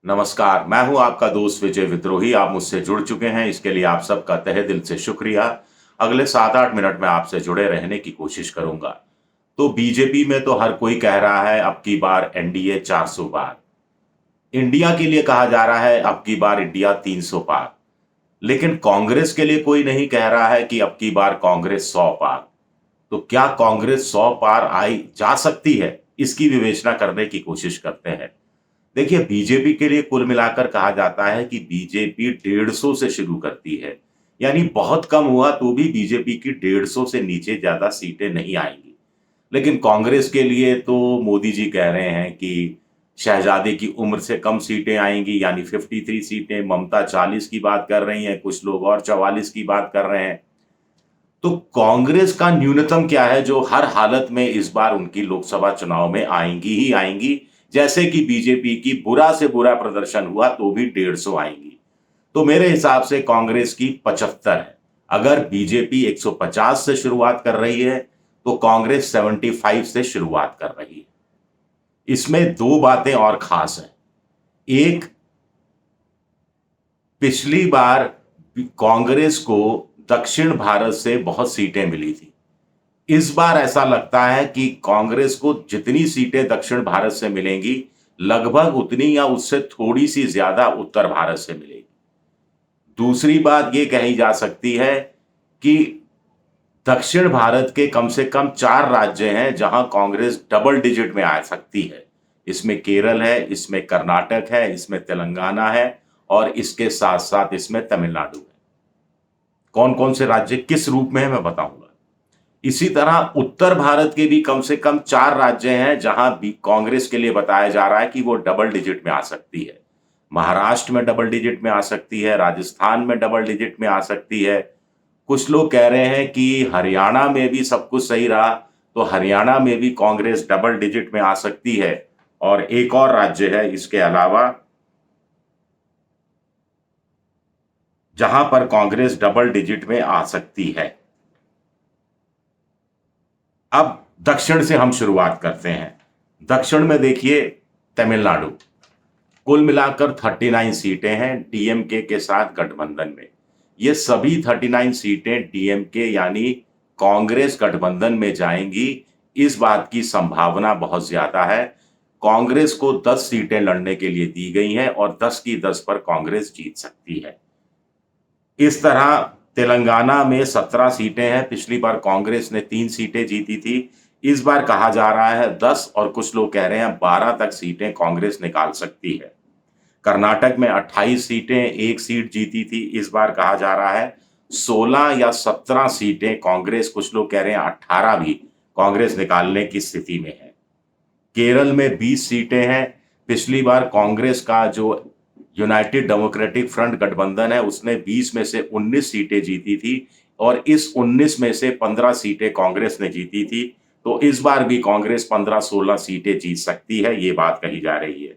नमस्कार, मैं हूं आपका दोस्त विजय विद्रोही। आप मुझसे जुड़ चुके हैं, इसके लिए आप सबका तहे दिल से शुक्रिया। अगले 7-8 मिनट में आपसे जुड़े रहने की कोशिश करूंगा। तो बीजेपी में तो हर कोई कह रहा है अब की बार एनडीए 400 पार। इंडिया के लिए कहा जा रहा है अब की बार इंडिया 300 पार। लेकिन कांग्रेस के लिए कोई नहीं कह रहा है कि अब की बार कांग्रेस 100 पार। तो क्या कांग्रेस 100 पार आई जा सकती है, इसकी विवेचना करने की कोशिश करते हैं। देखिए, बीजेपी के लिए कुल मिलाकर कहा जाता है कि बीजेपी 150 से शुरू करती है। यानी बहुत कम हुआ तो भी बीजेपी की 150 से नीचे ज्यादा सीटें नहीं आएंगी। लेकिन कांग्रेस के लिए तो मोदी जी कह रहे हैं कि शहजादे की उम्र से कम सीटें आएंगी, यानी 53 सीटें। ममता 40 की बात कर रही हैं, कुछ लोग और 44 की बात कर रहे हैं। तो कांग्रेस का न्यूनतम क्या है जो हर हालत में इस बार उनकी लोकसभा चुनाव में आएंगी ही आएंगी। जैसे कि बीजेपी की बुरा से बुरा प्रदर्शन हुआ तो भी 150 आएंगी। तो मेरे हिसाब से कांग्रेस की 75 है। अगर बीजेपी 150 से शुरुआत कर रही है तो कांग्रेस 75 से शुरुआत कर रही है। इसमें दो बातें और खास हैं। एक, पिछली बार कांग्रेस को दक्षिण भारत से बहुत सीटें मिली थी। इस बार ऐसा लगता है कि कांग्रेस को जितनी सीटें दक्षिण भारत से मिलेंगी, लगभग उतनी या उससे थोड़ी सी ज्यादा उत्तर भारत से मिलेगी। दूसरी बात यह कही जा सकती है कि दक्षिण भारत के कम से कम 4 राज्य हैं जहां कांग्रेस डबल डिजिट में आ सकती है। इसमें केरल है, इसमें कर्नाटक है, इसमें तेलंगाना है और इसके साथ साथ इसमें तमिलनाडु है। कौन कौन से राज्य किस रूप में है मैं बताऊंगा। इसी तरह उत्तर भारत के भी कम से कम 4 राज्य हैं जहां भी कांग्रेस के लिए बताया जा रहा है कि वो डबल डिजिट में आ सकती है। महाराष्ट्र में डबल डिजिट में आ सकती है, राजस्थान में डबल डिजिट में आ सकती है। कुछ लोग कह रहे हैं कि हरियाणा में भी सब कुछ सही रहा तो हरियाणा में भी कांग्रेस डबल डिजिट में आ सकती है। और एक और राज्य है इसके अलावा जहां पर कांग्रेस डबल डिजिट में आ सकती है। अब दक्षिण से हम शुरुआत करते हैं। दक्षिण में देखिए, तमिलनाडु कुल मिलाकर 39 सीटें हैं डीएमके के साथ गठबंधन में। ये सभी 39 सीटें डीएमके यानी कांग्रेस गठबंधन में जाएंगी, इस बात की संभावना बहुत ज्यादा है। कांग्रेस को 10 सीटें लड़ने के लिए दी गई हैं और 10 की 10 पर कांग्रेस जीत सकती है। इस तरह तेलंगाना में 17 सीटें हैं। पिछली बार कांग्रेस ने 3 सीटें जीती थी। इस बार कहा जा रहा है 10 और कुछ लोग कह रहे हैं 12 तक सीटें कांग्रेस निकाल सकती है। कर्नाटक में 28 सीटें, 1 सीट जीती थी। इस बार कहा जा रहा है 16 या 17 सीटें कांग्रेस, कुछ लोग कह रहे हैं 18 भी कांग्रेस निकालने की स्थिति में है। केरल में 20 सीटें हैं। पिछली बार कांग्रेस का जो यूनाइटेड डेमोक्रेटिक फ्रंट गठबंधन है उसने 20 में से 19 सीटें जीती थी और इस 19 में से 15 सीटें कांग्रेस ने जीती थी। तो इस बार भी कांग्रेस 15-16 सीटें जीत सकती है, ये बात कही जा रही है।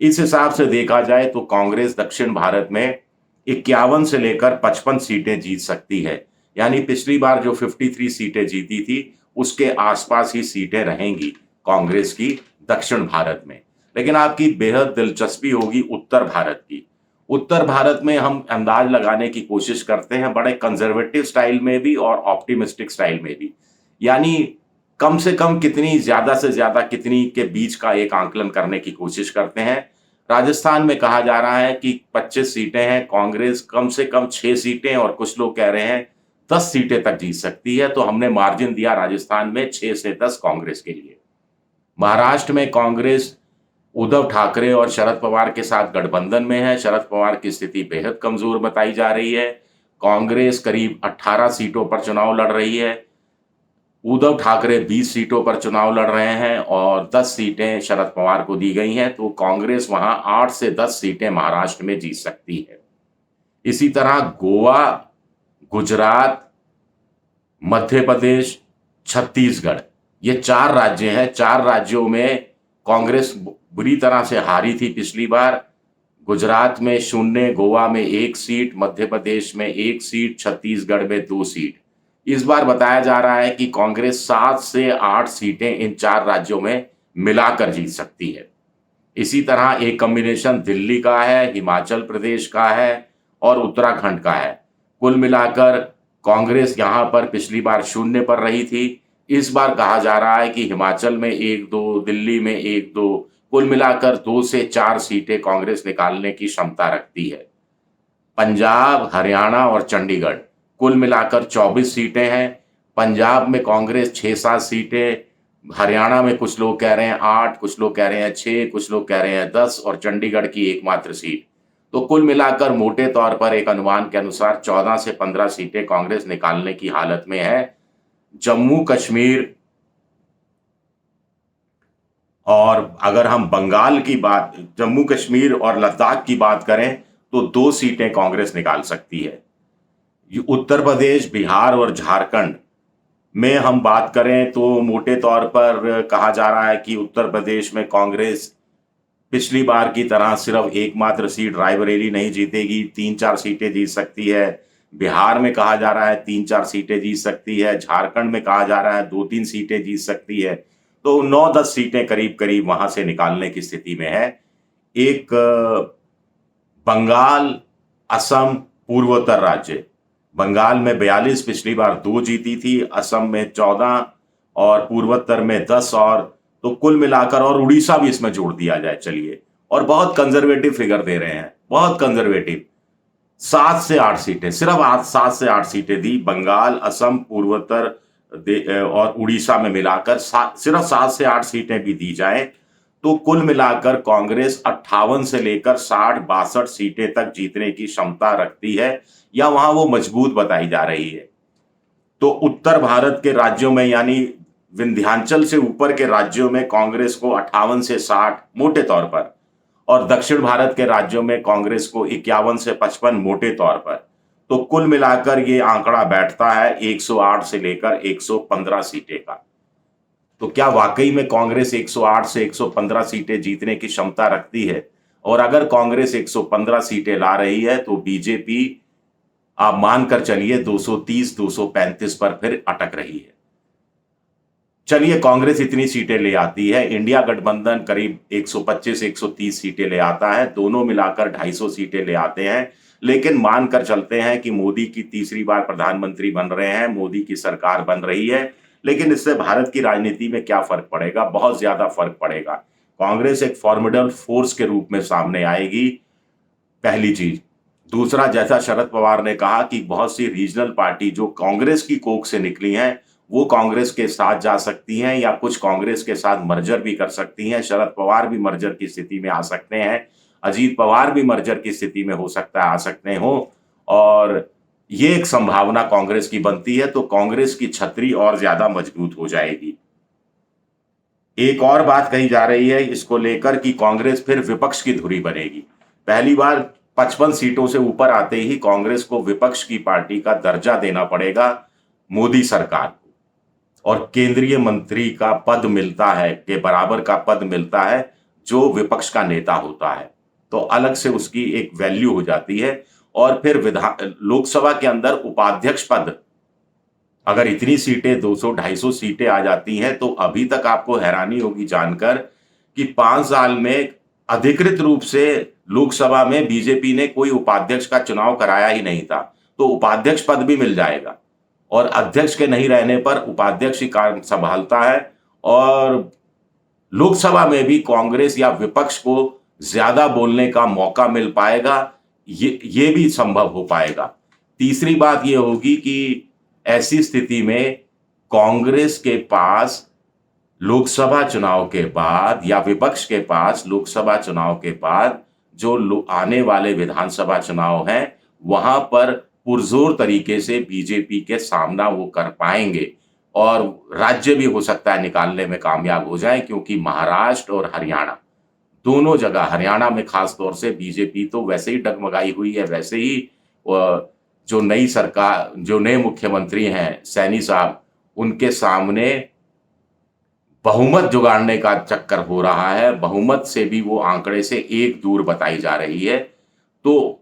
इस हिसाब से देखा जाए तो कांग्रेस दक्षिण भारत में 51 से लेकर 55 सीटें जीत सकती है। यानी पिछली बार जो 53 सीटें जीती थी उसके आसपास ही सीटें रहेंगी कांग्रेस की दक्षिण भारत में। लेकिन आपकी बेहद दिलचस्पी होगी उत्तर भारत की। उत्तर भारत में हम अंदाज लगाने की कोशिश करते हैं, बड़े कंजर्वेटिव स्टाइल में भी और ऑप्टिमिस्टिक स्टाइल में भी। यानी कम से कम कितनी, ज्यादा से ज्यादा कितनी के बीच का एक आंकलन करने की कोशिश करते हैं। राजस्थान में कहा जा रहा है कि 25 सीटें हैं, कांग्रेस कम से कम 6 सीटें और कुछ लोग कह रहे हैं 10 सीटें तक जीत सकती है। तो हमने मार्जिन दिया राजस्थान में 6 से 10 कांग्रेस के लिए। महाराष्ट्र में कांग्रेस उद्धव ठाकरे और शरद पवार के साथ गठबंधन में है। शरद पवार की स्थिति बेहद कमजोर बताई जा रही है। कांग्रेस करीब 18 सीटों पर चुनाव लड़ रही है। उद्धव ठाकरे 20 सीटों पर चुनाव लड़ रहे हैं और 10 सीटें शरद पवार को दी गई हैं। तो कांग्रेस वहां 8 से 10 सीटें महाराष्ट्र में जीत सकती है। इसी तरह गोवा, गुजरात, मध्य प्रदेश, छत्तीसगढ़, ये 4 राज्य हैं। 4 राज्यों में कांग्रेस बुरी तरह से हारी थी पिछली बार। गुजरात में 0, गोवा में 1 सीट, मध्य प्रदेश में 1 सीट, छत्तीसगढ़ में 2 सीट। इस बार बताया जा रहा है कि कांग्रेस 7 से 8 सीटें इन 4 राज्यों में मिलाकर जीत सकती है। इसी तरह एक कॉम्बिनेशन दिल्ली का है, हिमाचल प्रदेश का है और उत्तराखंड का है। कुल मिलाकर कांग्रेस यहाँ पर पिछली बार शून्य पर रही थी। इस बार कहा जा रहा है कि हिमाचल में 1-2, दिल्ली में 1-2, कुल मिलाकर 2 से 4 सीटें कांग्रेस निकालने की क्षमता रखती है। पंजाब, हरियाणा और चंडीगढ़ कुल मिलाकर 24 सीटें हैं। पंजाब में कांग्रेस 6-7 सीटें, हरियाणा में कुछ लोग कह रहे हैं 8, कुछ लोग कह रहे हैं 6, कुछ लोग कह रहे हैं 10 और चंडीगढ़ की एकमात्र सीट। तो कुल मिलाकर मोटे तौर पर एक अनुमान के अनुसार 14 से 15 सीटें कांग्रेस निकालने की हालत में है। जम्मू कश्मीर और अगर हम बंगाल की बात, जम्मू कश्मीर और लद्दाख की बात करें तो 2 सीटें कांग्रेस निकाल सकती है। उत्तर प्रदेश, बिहार और झारखंड में हम बात करें तो मोटे तौर पर कहा जा रहा है कि उत्तर प्रदेश में कांग्रेस पिछली बार की तरह सिर्फ एकमात्र सीट रायबरेली नहीं जीतेगी, 3-4 सीटें जीत सकती है। बिहार में कहा जा रहा है 3-4 सीटें जीत सकती है। झारखंड में कहा जा रहा है 2-3 सीटें जीत सकती है। तो 9-10 सीटें करीब करीब वहां से निकालने की स्थिति में है। एक बंगाल, असम, पूर्वोत्तर राज्य, बंगाल में 42, पिछली बार 2 जीती थी, असम में 14 और पूर्वोत्तर में 10, और तो कुल मिलाकर, और उड़ीसा भी इसमें जोड़ दिया जाए चलिए, और बहुत कंजर्वेटिव फिगर दे रहे हैं, बहुत कंजर्वेटिव, 7 से 8 सीटें, सिर्फ 7 से 8 सीटें दी बंगाल, असम, पूर्वोत्तर और उड़ीसा में मिलाकर सिर्फ 7 से 8 सीटें भी दी जाए तो कुल मिलाकर कांग्रेस 58 से लेकर 60-62 सीटें तक जीतने की क्षमता रखती है, या वहां वो मजबूत बताई जा रही है। तो उत्तर भारत के राज्यों में, यानी विंध्याचल से ऊपर के राज्यों में कांग्रेस को 58 से 60 मोटे तौर पर, और दक्षिण भारत के राज्यों में कांग्रेस को 51 से 55 मोटे तौर पर। तो कुल मिलाकर ये आंकड़ा बैठता है 108 से लेकर 115 सीटें का। तो क्या वाकई में कांग्रेस 108 से 115 सीटें जीतने की क्षमता रखती है? और अगर कांग्रेस 115 सीटें ला रही है तो बीजेपी, आप मानकर चलिए, 230-235 पर फिर अटक रही है। चलिए कांग्रेस इतनी सीटें ले आती है, इंडिया गठबंधन करीब 125-130 सीटें ले आता है, दोनों मिलाकर 250 सीटें ले आते हैं। लेकिन मानकर चलते हैं कि मोदी की तीसरी बार प्रधानमंत्री बन रहे हैं, मोदी की सरकार बन रही है, लेकिन इससे भारत की राजनीति में क्या फर्क पड़ेगा? बहुत ज्यादा फर्क पड़ेगा। कांग्रेस एक फॉर्मिडेबल फोर्स के रूप में सामने आएगी, पहली चीज। दूसरा, जैसा शरद पवार ने कहा कि बहुत सी रीजनल पार्टी जो कांग्रेस की कोख से निकली हैं वो कांग्रेस के साथ जा सकती हैं, या कुछ कांग्रेस के साथ मर्जर भी कर सकती हैं। शरद पवार भी मर्जर की स्थिति में आ सकते हैं, अजीत पवार भी मर्जर की स्थिति में हो सकता है आ सकते हो, और ये एक संभावना कांग्रेस की बनती है। तो कांग्रेस की छतरी और ज्यादा मजबूत हो जाएगी। एक और बात कही जा रही है इसको लेकर कि कांग्रेस फिर विपक्ष की धुरी बनेगी। पहली बार 55 सीटों से ऊपर आते ही कांग्रेस को विपक्ष की पार्टी का दर्जा देना पड़ेगा मोदी सरकार को, और केंद्रीय मंत्री का पद मिलता है, के बराबर का पद मिलता है जो विपक्ष का नेता होता है। तो अलग से उसकी एक वैल्यू हो जाती है। और फिर लोकसभा के अंदर उपाध्यक्ष पद, अगर इतनी सीटें 200-250 सीटें आ जाती हैं तो अभी तक आपको हैरानी होगी जानकर कि 5 साल में अधिकृत रूप से लोकसभा में बीजेपी ने कोई उपाध्यक्ष का चुनाव कराया ही नहीं था। तो उपाध्यक्ष पद भी मिल जाएगा, और अध्यक्ष के नहीं रहने पर उपाध्यक्ष ही कार्य संभालता है, और लोकसभा में भी कांग्रेस या विपक्ष को ज्यादा बोलने का मौका मिल पाएगा, ये भी संभव हो पाएगा। तीसरी बात ये होगी कि ऐसी स्थिति में कांग्रेस के पास लोकसभा चुनाव के बाद, या विपक्ष के पास लोकसभा चुनाव के बाद जो आने वाले विधानसभा चुनाव हैं वहां पर पुरजोर तरीके से बीजेपी के सामना वो कर पाएंगे, और राज्य भी हो सकता है निकालने में कामयाब हो जाए, क्योंकि महाराष्ट्र और हरियाणा दोनों जगह, हरियाणा में खास तौर से बीजेपी तो वैसे ही डगमगाई हुई है, वैसे ही जो नई सरकार, जो नए मुख्यमंत्री हैं सैनी साहब, उनके सामने बहुमत जुगाड़ने का चक्कर हो रहा है, बहुमत से भी वो आंकड़े से एक दूर बताई जा रही है। तो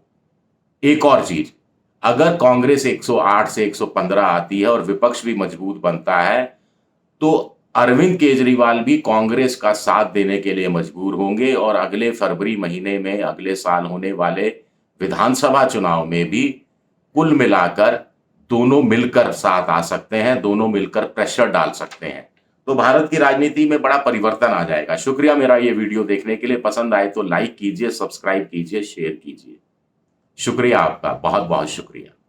एक और चीज, अगर कांग्रेस 108 से 115 आती है और विपक्ष भी मजबूत बनता है तो अरविंद केजरीवाल भी कांग्रेस का साथ देने के लिए मजबूर होंगे और अगले फरवरी महीने में अगले साल होने वाले विधानसभा चुनाव में भी कुल मिलाकर दोनों मिलकर साथ आ सकते हैं, दोनों मिलकर प्रेशर डाल सकते हैं। तो भारत की राजनीति में बड़ा परिवर्तन आ जाएगा। शुक्रिया मेरा ये वीडियो देखने के लिए। पसंद आए तो लाइक कीजिए, सब्सक्राइब कीजिए, शेयर कीजिए। शुक्रिया आपका, बहुत बहुत शुक्रिया।